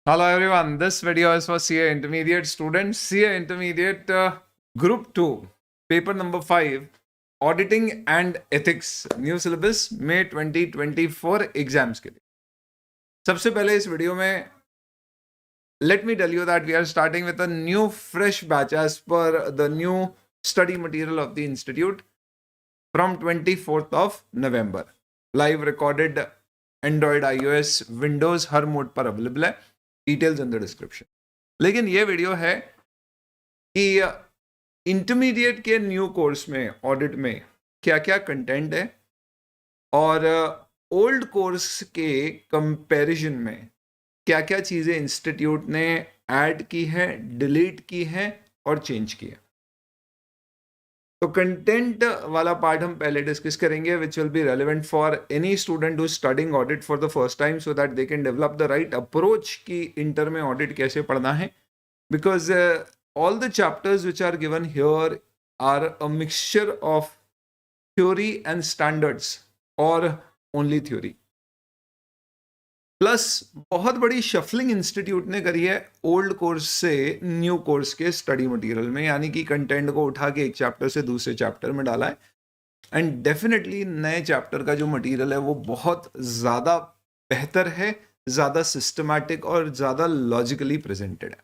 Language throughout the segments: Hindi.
Hello everyone, this video is for CA Intermediate students. CA Intermediate Group 2, paper number 5, Auditing and Ethics, new syllabus में 2024 एग्जाम्स के लिए. सबसे पहले इस वीडियो में let me tell you that we are starting with a new fresh batch as per the new study material of the institute from 24th of November. Live recorded Android, iOS, Windows her mode पर अवेलेबल है. Details in the description. लेकिन ये वीडियो है कि इंटरमीडिएट के न्यू कोर्स में ऑडिट में क्या क्या कंटेंट है और ओल्ड कोर्स के कंपैरिजन में क्या क्या चीज़ें इंस्टीट्यूट ने ऐड की है, डिलीट की है और चेंज की है. तो कंटेंट वाला पार्ट हम पहले डिस्कस करेंगे which will be relevant for any student who studying audit for the first time so that they can develop the right approach कि इंटर में ऑडिट कैसे पढ़ना है. Because all the chapters which are given here are a mixture of theory and standards or only theory. Plus बहुत बड़ी शफलिंग इंस्टीट्यूट ने करी है ओल्ड कोर्स से न्यू कोर्स के स्टडी मटेरियल में, यानी कि कंटेंट को उठा के एक चैप्टर से दूसरे चैप्टर में डाला है. एंड डेफिनेटली नए चैप्टर का जो मटेरियल है वो बहुत ज़्यादा बेहतर है, ज़्यादा सिस्टमैटिक और ज़्यादा लॉजिकली प्रेजेंटेड है.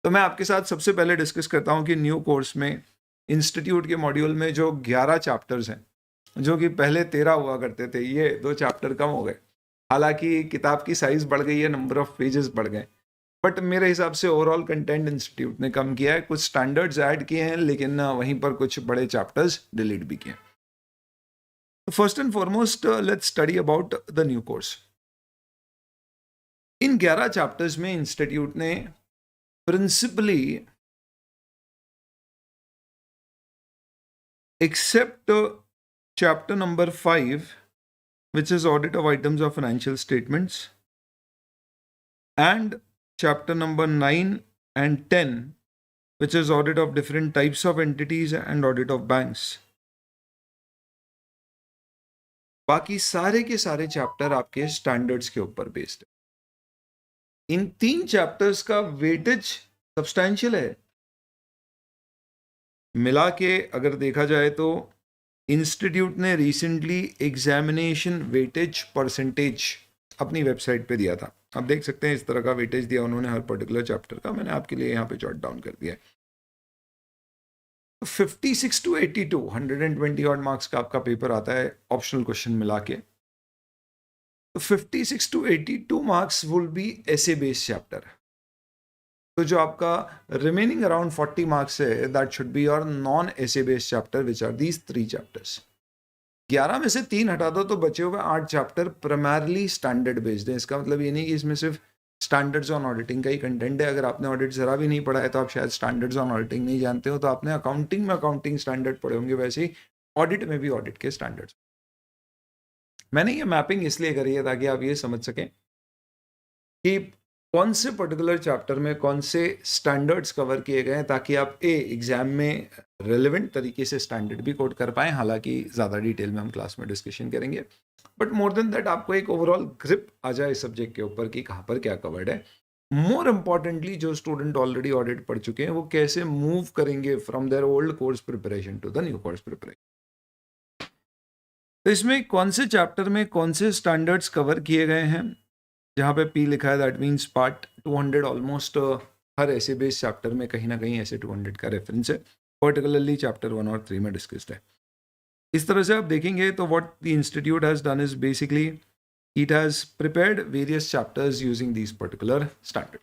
तो मैं आपके साथ सबसे पहले डिस्कस करता हूँ कि न्यू कोर्स में इंस्टीट्यूट के मॉड्यूल में जो 11 चैप्टर्स हैं, जो कि पहले 13 हुआ करते थे, ये 2 चैप्टर कम हो गए. हालांकि किताब की साइज बढ़ गई है, नंबर ऑफ पेजेस बढ़ गए, बट मेरे हिसाब से ओवरऑल कंटेंट इंस्टीट्यूट ने कम किया है. कुछ स्टैंडर्ड्स ऐड किए हैं, लेकिन वहीं पर कुछ बड़े चैप्टर्स डिलीट भी किए. First and foremost let's study about the new course. इन 11 चैप्टर्स में इंस्टीट्यूट ने principally except chapter number 5 which is audit of items of financial statements, and chapter number 9 and 10 which is audit of different types of entities and audit of banks. बाकी सारे के सारे चैप्टर आपके स्टैंडर्ड्स के ऊपर बेस्ड है. इन 3 चैप्टर्स का वेटेज सब्सटैंशियल है. मिला के अगर देखा जाए तो इंस्टीट्यूट ने रिसेंटली एग्जामिनेशन वेटेज परसेंटेज अपनी वेबसाइट पे दिया था. आप देख सकते हैं इस तरह का वेटेज दिया उन्होंने हर पर्टिकुलर चैप्टर का. मैंने आपके लिए यहाँ पे जॉट डाउन कर दिया है. 56 to 82 120 ऑड मार्क्स का आपका पेपर आता है ऑप्शनल क्वेश्चन मिला के. 56 to 82 marks will be AS based chapter. तो जो आपका रिमेनिंग अराउंड 40 मार्क्स है, that should be your non AS based chapter which are these 3 chapters. 11 में से 3 हटा दो तो बचे हुए 8 चैप्टर प्राइमरली स्टैंडर्ड बेस्ड है. इसका मतलब ये नहीं कि इसमें सिर्फ स्टैंडर्ड्स ऑन ऑडिटिंग का ही कंटेंट है. अगर आपने ऑडिट जरा भी नहीं पढ़ा है तो आप शायद स्टैंडर्ड्स ऑन ऑडिटिंग नहीं जानते हो. तो आपने अकाउंटिंग में अकाउंटिंग स्टैंडर्ड पढ़े होंगे, वैसे ही ऑडिट में भी ऑडिट के स्टैंडर्ड्स. मैंने ये मैपिंग इसलिए करी है ताकि आप ये समझ सकें कि कौन से पर्टिकुलर चैप्टर में कौन से स्टैंडर्ड्स कवर किए गए हैं, ताकि आप एग्जाम में रेलेवेंट तरीके से स्टैंडर्ड भी कोट कर पाएँ. हालांकि ज़्यादा डिटेल में हम क्लास में डिस्कशन करेंगे, बट मोर देन दैट आपको एक ओवरऑल ग्रिप आ जाए सब्जेक्ट के ऊपर कि कहाँ पर क्या कवर्ड है. मोर इम्पॉर्टेंटली जो स्टूडेंट ऑलरेडी ऑडिट पढ़ चुके हैं वो कैसे मूव करेंगे from their old course preparation to the new course preparation. तो इसमें कौन से चैप्टर में कौन से स्टैंडर्ड्स कवर किए गए हैं, जहाँ पे P लिखा है दैट मीन्स पार्ट 200 ऑलमोस्ट हर ऐसे बेस चैप्टर में कहीं ना कहीं ऐसे 200 का रेफरेंस है. पर्टिकुलरली चैप्टर 1 और 3 में डिस्कस्ड है. इस तरह से आप देखेंगे तो what the institute has done is basically it has prepared various chapters using these particular standard.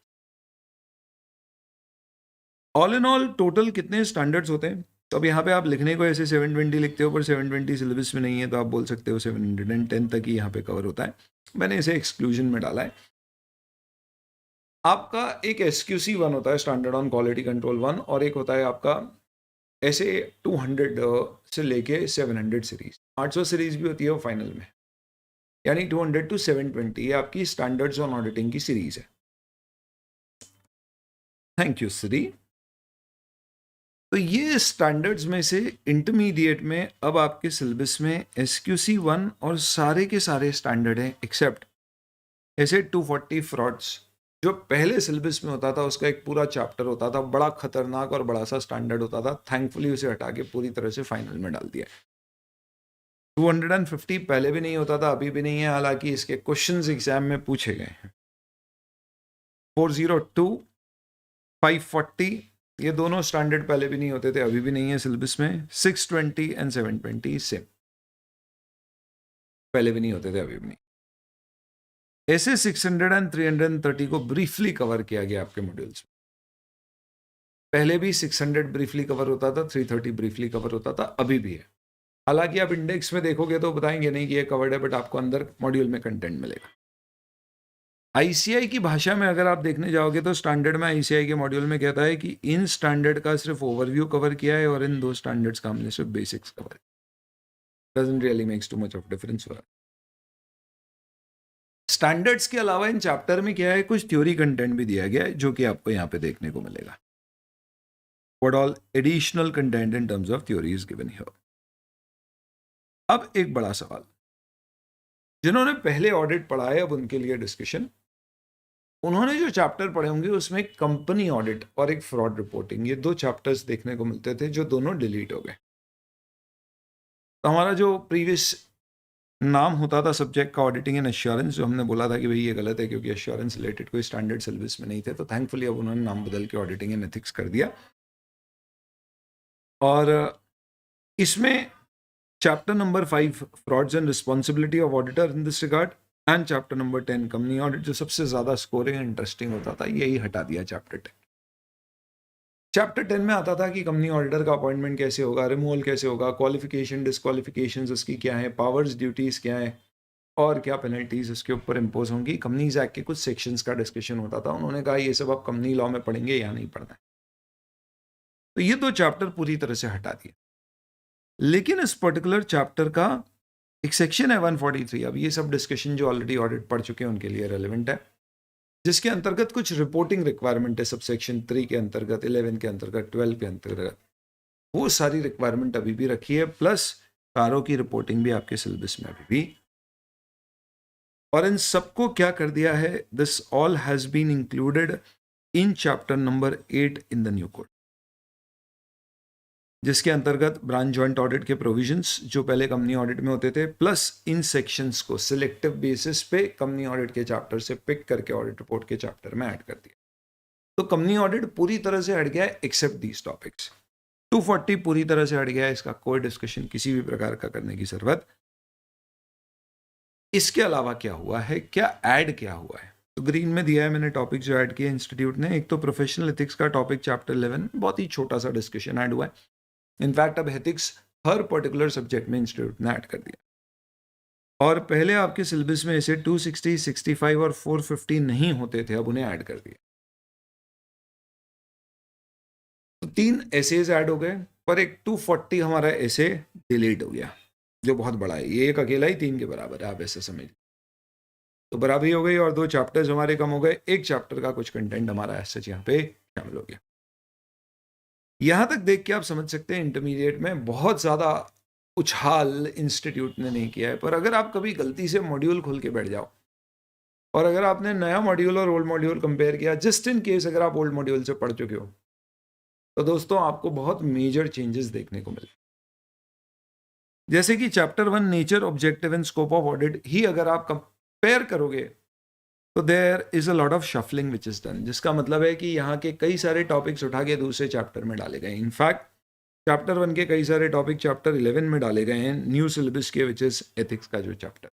All in all total कितने स्टैंडर्ड्स होते हैं? तो अब यहाँ पे आप लिखने को ऐसे 720 लिखते हो, पर 720 सिलेबस में नहीं है, तो आप बोल सकते हो 710 तक ही यहाँ पे कवर होता है. मैंने इसे एक्सक्लूजन में डाला है. आपका एक SQC 1 होता है, स्टैंडर्ड ऑन क्वालिटी कंट्रोल 1, और एक होता है आपका ऐसे 200 से लेके 700 सीरीज. 800 सीरीज भी होती है वो फाइनल में, यानी 200 to 720 ये आपकी स्टैंडर्ड्स ऑन ऑडिटिंग की सीरीज है. Thank you Shri. तो ये स्टैंडर्ड्स में से इंटरमीडिएट में अब आपके सिलेबस में SQC 1 और सारे के सारे स्टैंडर्ड हैं एक्सेप्ट ऐसे 240 फ्रॉड्स, जो पहले सिलेबस में होता था उसका एक पूरा चैप्टर होता था, बड़ा खतरनाक और बड़ा सा स्टैंडर्ड होता था, थैंकफुली उसे हटा के पूरी तरह से फाइनल में डाल दिया। 250 पहले भी नहीं होता था, अभी भी नहीं है, हालांकि इसके क्वेश्चंस एग्जाम में पूछे गए हैं। 402, 540 ये दोनों स्टैंडर्ड पहले भी नहीं होते थे, अभी भी नहीं है सिलेबस में। 620 एंड 720 सेम, पहले भी नहीं होते थे, अभी भी नहीं। ऐसे 600 एंड 330 को ब्रीफली कवर किया गया आपके मॉड्यूल्स में। पहले भी 600 ब्रीफली कवर होता था, 330 ब्रीफली कवर होता था, अभी भी है। हालांकि आप इंडेक्स में देखोगे तो बताएंगे नहीं कि ये कवर्ड है, बट आपको अंदर मॉड्यूल में कंटेंट मिलेगा। आईसीआई की भाषा में अगर आप देखने जाओगे तो स्टैंडर्ड में आईसीआई के मॉड्यूल में कहता है कि इन स्टैंडर्ड का सिर्फ ओवरव्यू कवर किया है और इन दो स्टैंडर्ड्स का हमने सिर्फ बेसिक्स कवर किया। Doesn't really makes too much of difference for us. Standards के अलावा इन चैप्टर में क्या है, कुछ थ्योरी कंटेंट भी दिया गया है जो कि आपको यहाँ पे देखने को मिलेगा। What all additional content in terms of theory is given here. अब एक बड़ा सवाल, जिन्होंने पहले ऑडिट पढ़ा है अब उनके लिए डिस्कशन। उन्होंने जो चैप्टर पढ़े होंगे उसमें कंपनी ऑडिट और एक फ्रॉड रिपोर्टिंग, ये दो चैप्टर्स देखने को मिलते थे जो दोनों डिलीट हो गए। तो हमारा जो प्रीवियस नाम होता था सब्जेक्ट का ऑडिटिंग एंड एश्योरेंस, जो हमने बोला था कि भाई ये गलत है क्योंकि एश्योरेंस रिलेटेड कोई स्टैंडर्ड सिलेबस में नहीं थे, तो थैंकफुली अब उन्होंने नाम बदल के ऑडिटिंग एंड एथिक्स कर दिया। और इसमें chapter number 5 frauds and responsibility of auditor in this regard and chapter number 10 company audit, जो सबसे ज्यादा स्कोरिंग एंड इंटरेस्टिंग होता था, यही हटा दिया चैप्टर 10। चैप्टर 10 में आता था कि कंपनी ऑडिटर का अपॉइंटमेंट कैसे होगा, रिमूवल कैसे होगा, क्वालिफिकेशन डिस्क्वालिफिकेशन उसकी क्या है, पावर्स ड्यूटीज क्या है और क्या पेनल्टीज उसके ऊपर इम्पोज होंगी। कंपनीज एक्ट के कुछ सेक्शंस का डिस्कशन होता था। उन्होंने कहा ये सब आप कंपनी लॉ में पढ़ेंगे या नहीं पढ़ना है, तो ये दो चैप्टर पूरी तरह से हटा दिए। लेकिन इस पर्टिकुलर चैप्टर का एक सेक्शन है 143, अब ये सब डिस्कशन जो ऑलरेडी ऑडिट पढ़ चुके हैं उनके लिए रेलेवेंट है, जिसके अंतर्गत कुछ रिपोर्टिंग रिक्वायरमेंट है। सब सेक्शन 3 के अंतर्गत, 11 के अंतर्गत, 12 के अंतर्गत, वो सारी रिक्वायरमेंट अभी भी रखी है, प्लस कारों की रिपोर्टिंग भी आपके सिलेबस में अभी भी। और इन सबको क्या कर दिया है, this all has been included in chapter number 8 in the new code, जिसके अंतर्गत ब्रांच जॉइंट ऑडिट के प्रोविजंस जो पहले कंपनी ऑडिट में होते थे, प्लस इन सेक्शंस को सिलेक्टिव बेसिस पे कंपनी ऑडिट के चैप्टर से पिक करके ऑडिट रिपोर्ट के चैप्टर में ऐड कर दिया। तो कंपनी ऑडिट पूरी तरह से हट गया है एक्सेप्ट दीज टॉपिक्स। 240 पूरी तरह से हट गया है, इसका कोई डिस्कशन किसी भी प्रकार का करने की जरूरत। इसके अलावा क्या हुआ है, क्या ऐड क्या हुआ है, तो ग्रीन में दिया है मैंने टॉपिक जो ऐड किए इंस्टीट्यूट ने। एक तो प्रोफेशनल एथिक्स का टॉपिक चैप्टर 11, बहुत ही छोटा सा डिस्कशन ऐड हुआ है। इनफैक्ट अब एथिक्स हर पर्टिकुलर सब्जेक्ट में इंस्टीट्यूट ने ऐड कर दिया। और पहले आपके सिलेबस में ऐसे 260, 65 और 450 नहीं होते थे, अब उन्हें ऐड कर दिया। तो 3 एसेज ऐड हो गए, पर एक 240 हमारा एसे डिलीट हो गया, जो बहुत बड़ा है। ये एक अकेला ही 3 के बराबर है, आप ऐसे समझ। तो बराबरी हो गई और 2 चैप्टर्स हमारे कम हो गए, एक चैप्टर का कुछ कंटेंट हमारा ऐसे यहाँ पे शामिल हो गया। यहां तक देख के आप समझ सकते हैं इंटरमीडिएट में बहुत ज्यादा उछाल इंस्टीट्यूट ने नहीं किया है। पर अगर आप कभी गलती से मॉड्यूल खोल के बैठ जाओ और अगर आपने नया मॉड्यूल और ओल्ड मॉड्यूल कंपेयर किया, जस्ट इन केस अगर आप ओल्ड मॉड्यूल से पढ़ चुके हो, तो दोस्तों आपको बहुत मेजर चेंजेस देखने को मिले। जैसे कि chapter 1 nature, objective and scope of audit ही अगर आप कंपेयर करोगे तो there is a lot of shuffling which is done, जिसका मतलब है कि यहाँ के कई सारे टॉपिक्स उठा के दूसरे चैप्टर में डाले गए। इनफैक्ट चैप्टर 1 के कई सारे टॉपिक चैप्टर 11 में डाले गए हैं न्यू सिलेबस के, विच इज एथिक्स का जो चैप्टर।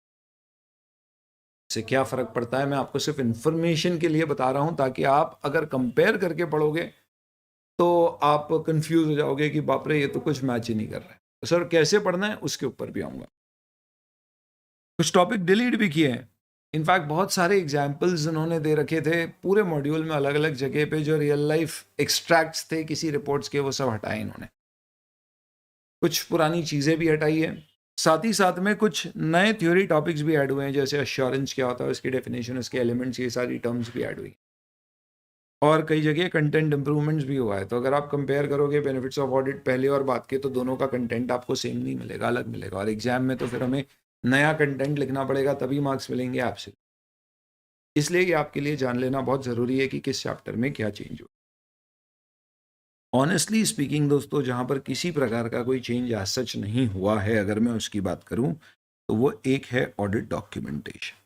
से क्या फर्क पड़ता है मैं आपको सिर्फ इंफॉर्मेशन के लिए बता रहा हूं, ताकि आप अगर कंपेयर करके पढ़ोगे तो आप कंफ्यूज हो जाओगे कि बाप रे ये तो कुछ मैच ही नहीं कर रहा है। तो सर कैसे पढ़ना है उसके ऊपर भी आऊंगा। कुछ टॉपिक डिलीट भी किए हैं। इनफैक्ट बहुत सारे एग्जाम्पल्स उन्होंने दे रखे थे पूरे मॉड्यूल में अलग अलग जगह पे, जो रियल लाइफ एक्सट्रैक्ट्स थे किसी रिपोर्ट्स के, वो सब हटाए इन्होंने। कुछ पुरानी चीज़ें भी हटाई है, साथ ही साथ में कुछ नए थ्योरी टॉपिक्स भी ऐड हुए हैं, जैसे एश्योरेंस क्या होता है, उसकी डेफिनेशन, उसके एलिमेंट्स, ये सारी टर्म्स भी ऐड हुई। और कई जगह कंटेंट इंप्रूवमेंट्स भी हुआ है। तो अगर आप कंपेयर करोगे बेनिफिट्स ऑफ ऑडिट पहले और बाद के, तो दोनों का कंटेंट आपको सेम नहीं मिलेगा, अलग मिलेगा। और एग्जाम में तो फिर हमें नया कंटेंट लिखना पड़ेगा, तभी मार्क्स मिलेंगे आपसे। इसलिए ये आपके लिए जान लेना बहुत ज़रूरी है कि किस चैप्टर में क्या चेंज हो। ऑनेस्टली स्पीकिंग दोस्तों, जहाँ पर किसी प्रकार का कोई चेंज आज सच नहीं हुआ है, अगर मैं उसकी बात करूँ, तो वो एक है audit documentation,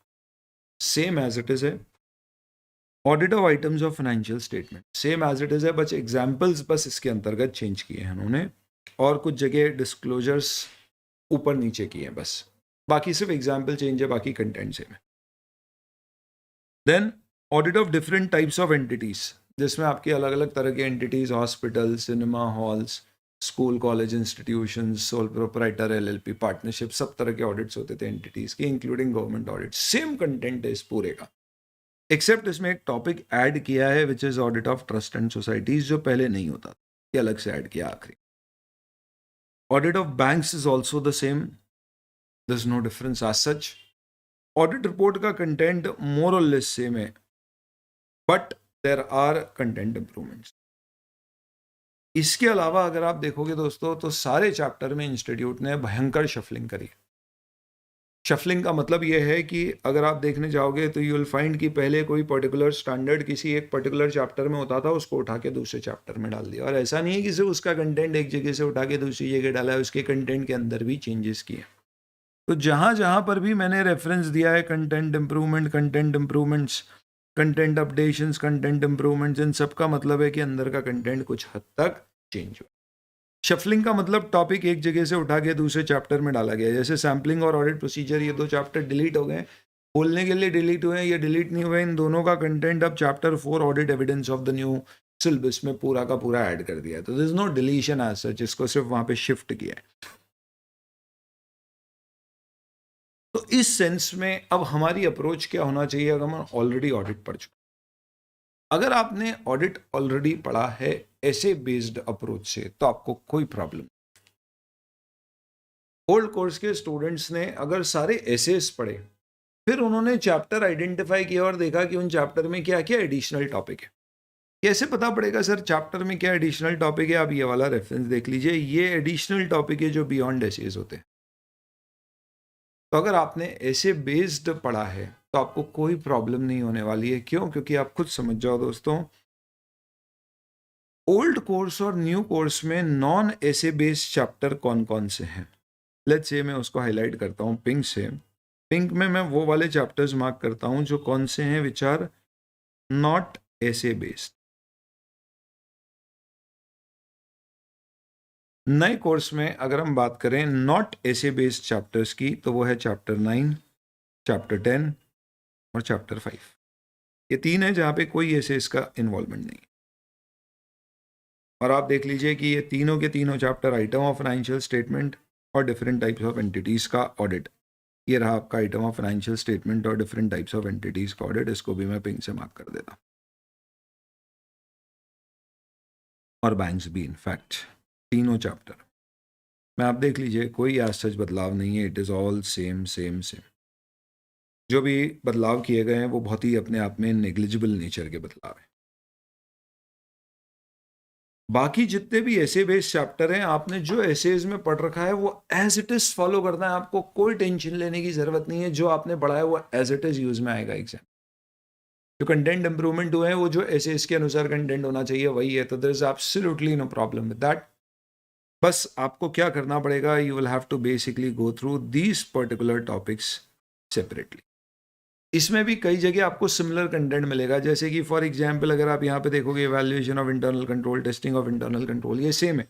same as it is है। Audit of items of financial statement same as it is है, बस एग्जाम्पल्स बस इसके अंतर्गत चेंज किए हैं उन्होंने, और कुछ जगह डिस्क्लोजर्स ऊपर नीचे किए हैं बस, बाकी सिर्फ एग्जाम्पल चेंज है, बाकी कंटेंट सेम है। Then audit of different types of entities, जिसमें आपकी अलग अलग तरह के entities, hospital, cinema halls, school, college, institution, sole proprietor, LLP, partnership, सब तरह के ऑडिट्स होते थे एंटिटीज के, including government audit. Same content है इस पूरे का, एक्सेप्ट इसमें एक टॉपिक ऐड किया है which is audit of trust and societies, जो पहले नहीं होता था, ये अलग से ऐड किया आखिरी। Audit of banks is also the same, there is no difference as such. Audit report का content more or less same है, but there are content improvements. इसके अलावा अगर आप देखोगे दोस्तों, तो सारे चैप्टर में इंस्टीट्यूट ने भयंकर शफलिंग करी। शफलिंग का मतलब यह है कि अगर आप देखने जाओगे तो यू विल फाइंड कि पहले कोई पर्टिकुलर स्टैंडर्ड किसी एक पर्टिकुलर चैप्टर में होता था, उसको उठा के दूसरे चैप्टर में डाल दिया। और ऐसा नहीं है कि सिर्फ उसका कंटेंट एक जगह से उठा के दूसरी जगह डाला है, उसके कंटेंट के अंदर भी चेंजेस किए। तो जहाँ जहाँ पर भी मैंने रेफरेंस दिया है content improvement, content improvements, content updations, content improvements, इन सब का मतलब है कि अंदर का कंटेंट कुछ हद तक चेंज हुआ। शफलिंग का मतलब टॉपिक एक जगह से उठा के दूसरे चैप्टर में डाला गया, जैसे सैम्पलिंग और ऑडिट प्रोसीजर, ये दो चैप्टर डिलीट हो गए, बोलने के लिए डिलीट हुए, ये डिलीट नहीं हुए। इन दोनों का कंटेंट अब chapter 4 audit evidence of the new syllabus में पूरा का पूरा ऐड कर दिया है। तो this is no deletion as such, इसको सिर्फ वहां पे शिफ्ट किया है। तो इस सेंस में अब हमारी अप्रोच क्या होना चाहिए, अगर हम ऑलरेडी ऑडिट पढ़ चुके, अगर आपने ऑडिट ऑलरेडी पढ़ा है ऐसे बेस्ड अप्रोच से, तो आपको कोई प्रॉब्लम। ओल्ड कोर्स के स्टूडेंट्स ने अगर सारे एसेस पढ़े, फिर उन्होंने चैप्टर आइडेंटिफाई किया और देखा कि उन चैप्टर में क्या क्या एडिशनल टॉपिक है। कैसे पता पड़ेगा सर चैप्टर में क्या एडिशनल टॉपिक है? आप ये वाला रेफरेंस देख लीजिए, ये एडिशनल टॉपिक है जो बियॉन्ड एसेस होते हैं। तो अगर आपने ऐसे बेस्ड पढ़ा है तो आपको कोई प्रॉब्लम नहीं होने वाली है। क्यों? क्योंकि आप खुद समझ जाओ दोस्तों, ओल्ड कोर्स और न्यू कोर्स में नॉन ऐसे बेस्ड चैप्टर कौन कौन से हैं। लेट्स से मैं उसको हाईलाइट करता हूँ पिंक से। पिंक में मैं वो वाले चैप्टर्स मार्क करता हूँ जो कौन से हैं, विच आर नॉट ऐसे बेस्ड। नए कोर्स में अगर हम बात करें नॉट ऐसे बेस्ड चैप्टर्स की, तो वो है चैप्टर 9, चैप्टर 10 और चैप्टर 5। ये तीन है जहाँ पे कोई ऐसे इसका इन्वॉल्वमेंट नहीं। और आप देख लीजिए कि ये तीनों के तीनों chapter item of financial statement और डिफरेंट टाइप्स ऑफ एंटिटीज़ का ऑडिट। ये रहा आपका आइटम ऑफ फाइनेंशियल स्टेटमेंट और डिफरेंट टाइप्स ऑफ एंटिटीज़ का ऑडिट। इसको भी मैं पिंक से मार्क कर देता, और बैंक्स भी इनफैक्ट तीनों चैप्टर में आप देख लीजिए कोई आज सच बदलाव नहीं है। It is all same same same. जो भी बदलाव किए गए हैं वो बहुत ही अपने आप में नेग्लिजिबल नेचर के बदलाव हैं। बाकी जितने भी ऐसे बेस्ड चैप्टर हैं, आपने जो एसेज में पढ़ रखा है वो एज इट इज फॉलो करना है। आपको कोई टेंशन लेने की जरूरत नहीं है। जो आपने पढ़ा है वो एज इट इज यूज में आएगा एग्जाम। जो कंटेंट इंप्रूवमेंट हुए हैं वो जो एसेज के अनुसार कंटेंट होना चाहिए वही है। तो there is absolutely no problem with that. बस आपको क्या करना पड़ेगा, you will have to basically go through these particular topics separately. इसमें भी कई जगह आपको सिमिलर कंटेंट मिलेगा, जैसे कि फॉर एग्जांपल अगर आप यहाँ पे देखोगे evaluation of internal control, testing of internal control, ये सेम है।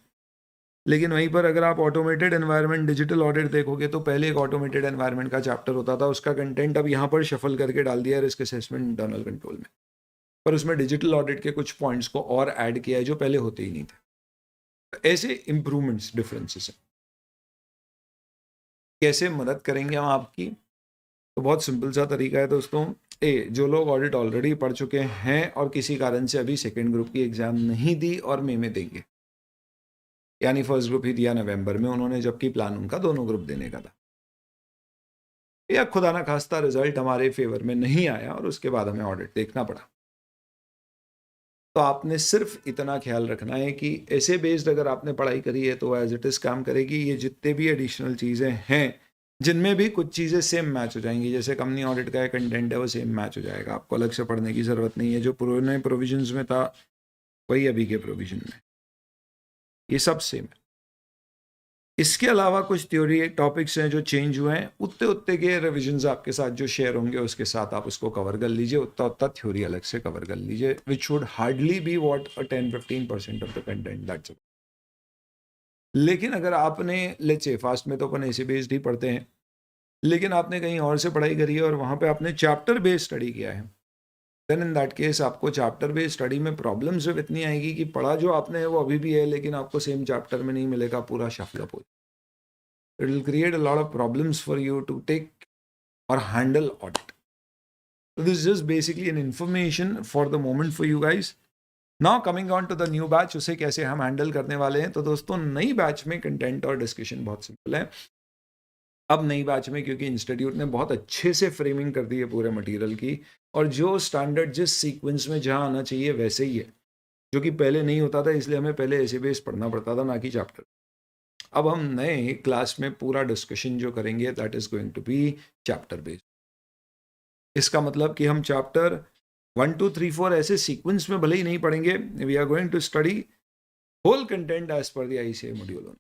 लेकिन वहीं पर अगर आप ऑटोमेटेड एनवायरनमेंट डिजिटल ऑडिट देखोगे तो पहले एक ऑटोमेटेड एनवायरनमेंट का चैप्टर होता था, उसका कंटेंट अब यहाँ पर शफल करके डाल दिया है रिस्क असेसमेंट इंटरनल कंट्रोल में, पर उसमें डिजिटल ऑडिट के कुछ पॉइंट्स को और ऐड किया है जो पहले होते ही नहीं थे। ऐसे इंप्रूवमेंट्स, डिफरेंसेस हैं। कैसे मदद करेंगे हम आपकी? तो बहुत सिंपल सा तरीका है दोस्तों। जो लोग ऑडिट ऑलरेडी पढ़ चुके हैं और किसी कारण से अभी सेकेंड ग्रुप की एग्जाम नहीं दी और मई में देंगे, यानी फर्स्ट ग्रुप ही दिया नवंबर में उन्होंने, जबकि प्लान उनका दोनों ग्रुप देने का था, या खुदा ना खास्ता रिजल्ट हमारे फेवर में नहीं आया और उसके बाद हमें ऑडिट देखना पड़ा, तो आपने सिर्फ इतना ख्याल रखना है कि ऐसे बेस्ड अगर आपने पढ़ाई करी है तो एज इट इज काम करेगी। ये जितने भी एडिशनल चीज़ें हैं जिनमें भी कुछ चीज़ें सेम मैच हो जाएंगी। जैसे कंपनी ऑडिट का कंटेंट है वो सेम मैच हो जाएगा, आपको अलग से पढ़ने की ज़रूरत नहीं है। जो पुराने प्रोविजंस में था वही अभी के प्रोविजन में, ये सब सेम है। इसके अलावा कुछ थ्योरी टॉपिक्स हैं जो चेंज हुए हैं, उतने उतने के रिविजन्स आपके साथ जो शेयर होंगे उसके साथ आप उसको कवर कर लीजिए, उतना उतना थ्योरी अलग से कवर कर लीजिए, which would hardly be what a 10-15% of the content, that's it. लेकिन अगर आपने लेट्स से फास्ट में तो अपन ऐसे बेस्ड ही पढ़ते हैं, लेकिन आपने कहीं और से पढ़ाई करी है और वहाँ पे आपने चैप्टर बेस्ड स्टडी किया है, देन इन दैट केस आपको चैप्टर बेस्ड स्टडी में प्रॉब्लम सिर्फ इतनी आएगी कि पढ़ा जो आपने है वो अभी भी है, लेकिन आपको सेम चैप्टर में नहीं मिलेगा, पूरा शफलअप हो। It will create a lot of problems for you to take or handle audit. So this is just basically an information for the moment for you guys. Now coming on to the new batch, उसे कैसे हम हैंडल करने वाले हैं। तो दोस्तों नई बैच में कंटेंट और डिस्कशन बहुत सिंपल है। अब नई बैच में क्योंकि इंस्टीट्यूट ने बहुत अच्छे से फ्रेमिंग कर दी है पूरे मटेरियल की, और जो स्टैंडर्ड जिस सीक्वेंस में जहाँ आना चाहिए वैसे ही है, जो कि पहले नहीं होता था, इसलिए हमें पहले ऐसे बेस पढ़ना पड़ता था, ना कि चैप्टर। अब हम नए क्लास में पूरा डिस्कशन जो करेंगे that is going to be chapter based. इसका मतलब कि हम चैप्टर 1 2 3 4 ऐसे सीक्वेंस में भले ही नहीं पढ़ेंगे, we are going to study whole content as per the ICAI module.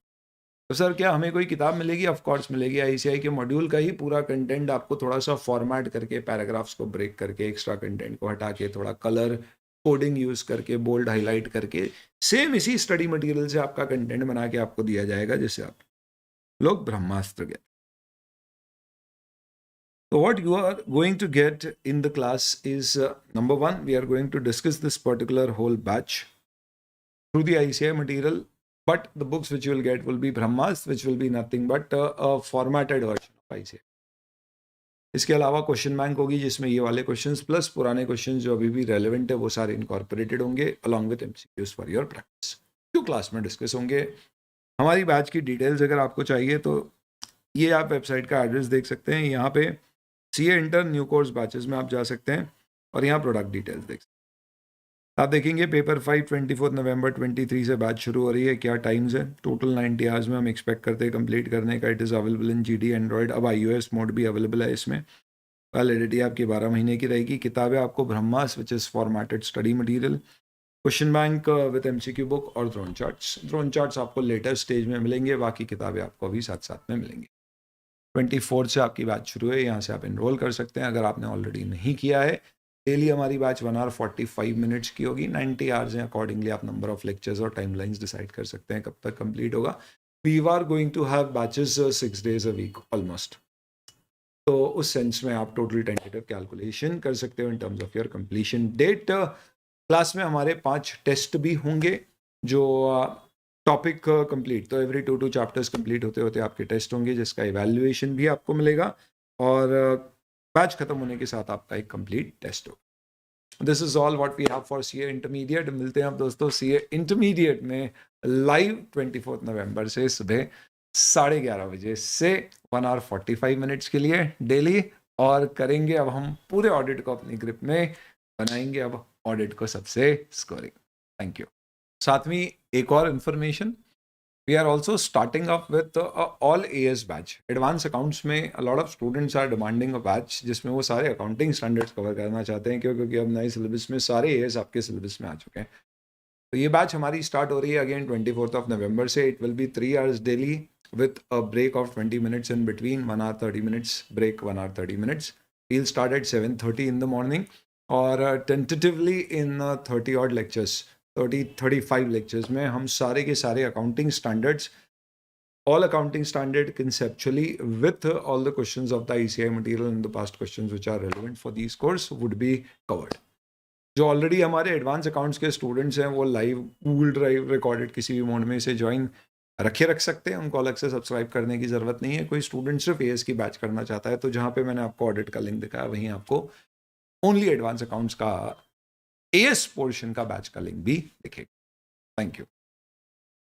तो सर क्या हमें कोई किताब मिलेगी? ऑफ कोर्स मिलेगी। आईसीआई के मॉड्यूल का ही पूरा कंटेंट आपको थोड़ा सा फॉर्मेट करके, पैराग्राफ्स को ब्रेक करके, एक्स्ट्रा कंटेंट को हटा के, थोड़ा कलर कोडिंग यूज करके, बोल्ड हाईलाइट करके, सेम इसी स्टडी मटेरियल से आपका कंटेंट बना के आपको दिया जाएगा, जिससे आप लोग ब्रह्मास्त्र get. So what you are going to get in the class is number one, we are going to discuss this particular whole batch through the ICI material, but the books which you will get will be Brahmas, which will be nothing but a formatted version of ICI. इसके अलावा क्वेश्चन बैंक होगी जिसमें ये वाले क्वेश्चंस प्लस पुराने क्वेश्चंस जो अभी भी रेलेवेंट है वो सारे इनकॉर्पोरेटेड होंगे along with MCQs for your practice, जो क्लास में डिस्कस होंगे। हमारी बैच की डिटेल्स अगर आपको चाहिए तो ये आप वेबसाइट का एड्रेस देख सकते हैं, यहाँ पे CA inter new course batches में आप जा सकते हैं और यहाँ प्रोडक्ट डिटेल्स देख सकते हैं। आप देखेंगे पेपर 5 24 नवंबर 23 से बैच शुरू हो रही है। क्या टाइम्स है? टोटल 90 आवर्स में हम एक्सपेक्ट करते हैं कंप्लीट करने का। It is available in GD Android, अब iOS मोड भी अवेलेबल है इसमें। वैलिडिटी आपकी 12 महीने की रहेगी। किताबें आपको ब्रह्मास which is formatted study material, question bank with MCQ book और ड्रोन चार्ट्स। ड्रोन चार्ट्स आपको लेटर स्टेज में मिलेंगे, बाकी किताबें आपको अभी साथ साथ में मिलेंगी। 24 से आपकी बैच शुरू है, यहाँ से आप एनरोल कर सकते हैं अगर आपने ऑलरेडी नहीं किया है। डेली हमारी बैच 1 आवर 45 मिनट्स की होगी, 90 आवर्स हैं। अकॉर्डिंगली आप नंबर ऑफ लेक्चर्स और टाइमलाइंस डिसाइड कर सकते हैं कब तक कंप्लीट होगा। We are going to have batches 6 days a week almost, तो उस सेंस में आप टोटल टेंटेटिव कैलकुलेशन कर सकते हो in terms of your completion date. Class में हमारे 5 टेस्ट भी होंगे जो टॉपिक कंप्लीट, तो एवरी 2 चैप्टर्स कंप्लीट होते होते आपके टेस्ट होंगे जिसका इवैल्यूएशन भी आपको मिलेगा, और बैच खत्म होने के साथ आपका एक कंप्लीट टेस्ट होगा। This is all what we have for CA intermediate. मिलते हैं अब दोस्तों सीए इंटरमीडिएट में लाइव 24 नवंबर से सुबह 11:30 बजे से 1 आवर 45 मिनट्स के लिए डेली, और करेंगे अब हम पूरे ऑडिट को अपनी ग्रिप में, बनाएंगे अब ऑडिट को सबसे स्कोरिंग। Thank you. साथ में एक और information, we are also starting up with all AS batch. Advance accounts में a lot of students are demanding a batch जिसमें वो सारे अकाउंटिंग स्टैंडर्ड्स कवर करना चाहते हैं, क्योंकि अब नए सिलेबस में सारे AS आपके सिलेबस में आ चुके हैं। तो ये बैच हमारी स्टार्ट हो रही है अगेन 24 नवंबर से। It will be 3 hours daily with a break of 20 minutes in between, 1 hour 30 minutes break, 1 hour 30 minutes. We'll start at 7:30 in the morning, और tentatively in 30 odd lectures, 35 lectures में हम सारे के सारे accounting standards, all accounting standard conceptually with all the questions of the ICI material and the past questions which are relevant for these course would be covered. जो ऑलरेडी हमारे एडवांस अकाउंट्स के स्टूडेंट्स हैं वो लाइव गूगल ड्राइव रिकॉर्डेड किसी भी मोड में इसे ज्वाइन रख सकते हैं, उनको अलग से सब्सक्राइब करने की ज़रूरत नहीं है। कोई स्टूडेंट सिर्फ AS की बैच करना चाहता है तो जहाँ पे मैंने आपको ऑडिट का लिंक दिखाया वहीं आपको ओनली एडवांस अकाउंट्स का AS पोर्शन का बैच का लिंक भी दिखेगा। Thank you.